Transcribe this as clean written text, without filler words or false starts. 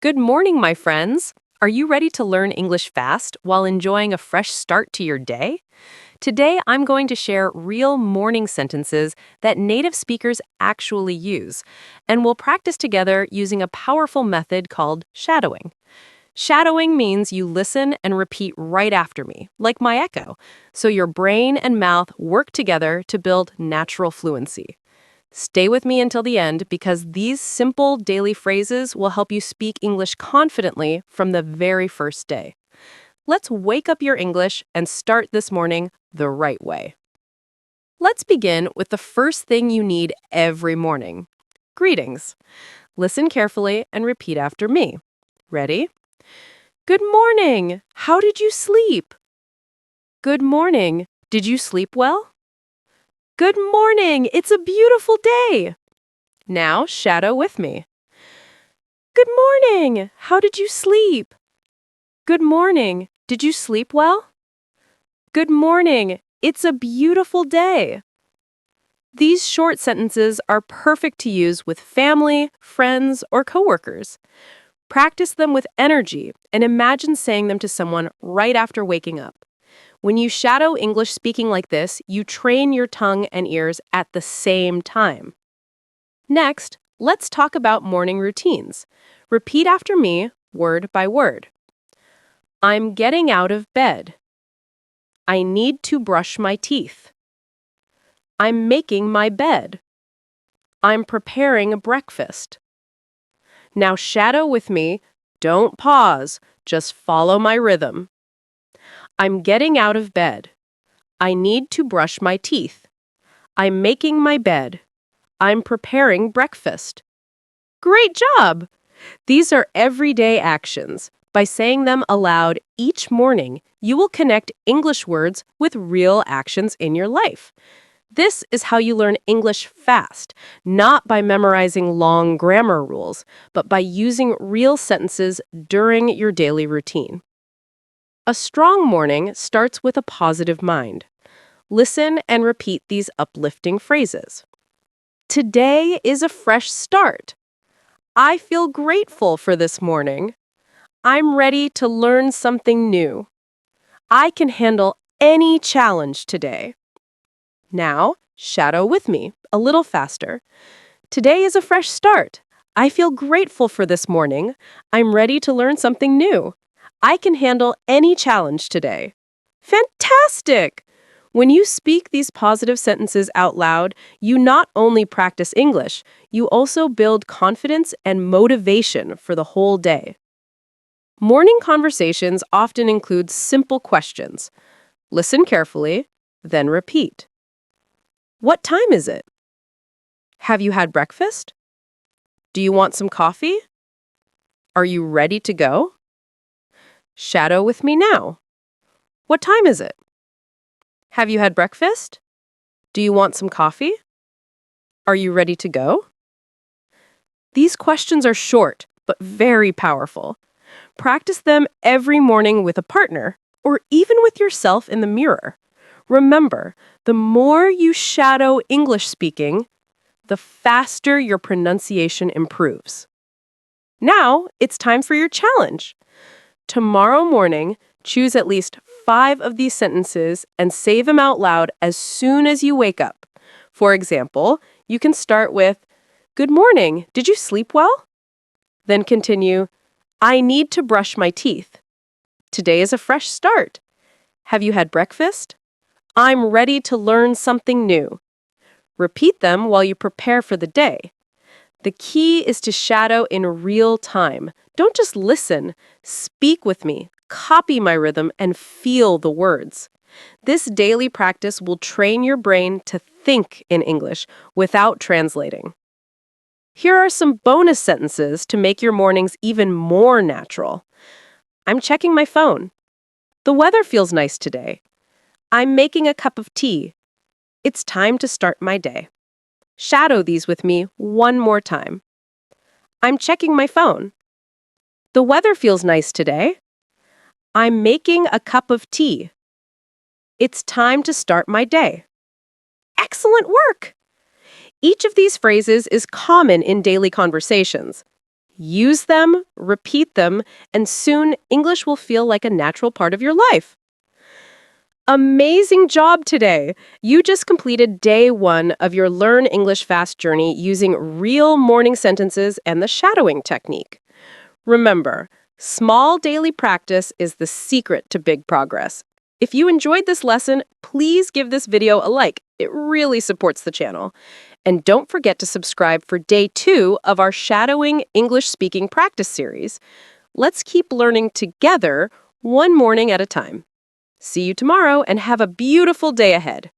Good morning, my friends. Are you ready to learn English fast while enjoying a fresh start to your day? Today, I'm going to share real morning sentences that native speakers actually use, and we'll practice together using a powerful method called shadowing. Shadowing means you listen and repeat right after me, like my echo, so your brain and mouth work together to build natural fluency. Stay with me until the end because these simple daily phrases will help you speak English confidently from the very first day. Let's wake up your English and start this morning the right way. Let's begin with the first thing you need every morning. Greetings. Listen carefully and repeat after me. Ready? Good morning. How did you sleep? Good morning. Did you sleep well? Good morning. It's a beautiful day. Now shadow with me. Good morning. How did you sleep? Good morning. Did you sleep well? Good morning. It's a beautiful day. These short sentences are perfect to use with family, friends, or coworkers. Practice them with energy and imagine saying them to someone right after waking up. When you shadow English speaking like this, you train your tongue and ears at the same time. Next, let's talk about morning routines. Repeat after me, word by word. I'm getting out of bed. I need to brush my teeth. I'm making my bed. I'm preparing breakfast. Now shadow with me. Don't pause. Just follow my rhythm. I'm getting out of bed. I need to brush my teeth. I'm making my bed. I'm preparing breakfast. Great job! These are everyday actions. By saying them aloud each morning, you will connect English words with real actions in your life. This is how you learn English fast, not by memorizing long grammar rules, but by using real sentences during your daily routine. A strong morning starts with a positive mind. Listen and repeat these uplifting phrases. Today is a fresh start. I feel grateful for this morning. I'm ready to learn something new. I can handle any challenge today. Now, shadow with me, a little faster. Today is a fresh start. I feel grateful for this morning. I'm ready to learn something new. I can handle any challenge today. Fantastic! When you speak these positive sentences out loud, you not only practice English, you also build confidence and motivation for the whole day. Morning conversations often include simple questions. Listen carefully, then repeat. What time is it? Have you had breakfast? Do you want some coffee? Are you ready to go? Shadow with me now. What time is it? Have you had breakfast? Do you want some coffee? Are you ready to go? These questions are short, but very powerful. Practice them every morning with a partner, or even with yourself in the mirror. Remember, the more you shadow English speaking, the faster your pronunciation improves. Now, it's time for your challenge. Tomorrow morning, choose at least 5 of these sentences and say them out loud as soon as you wake up. For example, you can start with, Good morning, did you sleep well? Then continue, I need to brush my teeth. Today is a fresh start. Have you had breakfast? I'm ready to learn something new. Repeat them while you prepare for the day. The key is to shadow in real time. Don't just listen. Speak with me, copy my rhythm, and feel the words. This daily practice will train your brain to think in English without translating. Here are some bonus sentences to make your mornings even more natural. I'm checking my phone. The weather feels nice today. I'm making a cup of tea. It's time to start my day. Shadow these with me one more time. I'm checking my phone. The weather feels nice today. I'm making a cup of tea. It's time to start my day. Excellent work! Each of these phrases is common in daily conversations. Use them, repeat them, and soon English will feel like a natural part of your life. Amazing job today! You just completed day 1 of your Learn English Fast journey using real morning sentences and the shadowing technique. Remember, small daily practice is the secret to big progress. If you enjoyed this lesson, please give this video a like. It really supports the channel. And don't forget to subscribe for day 2 of our Shadowing English Speaking Practice series. Let's keep learning together, one morning at a time. See you tomorrow and have a beautiful day ahead.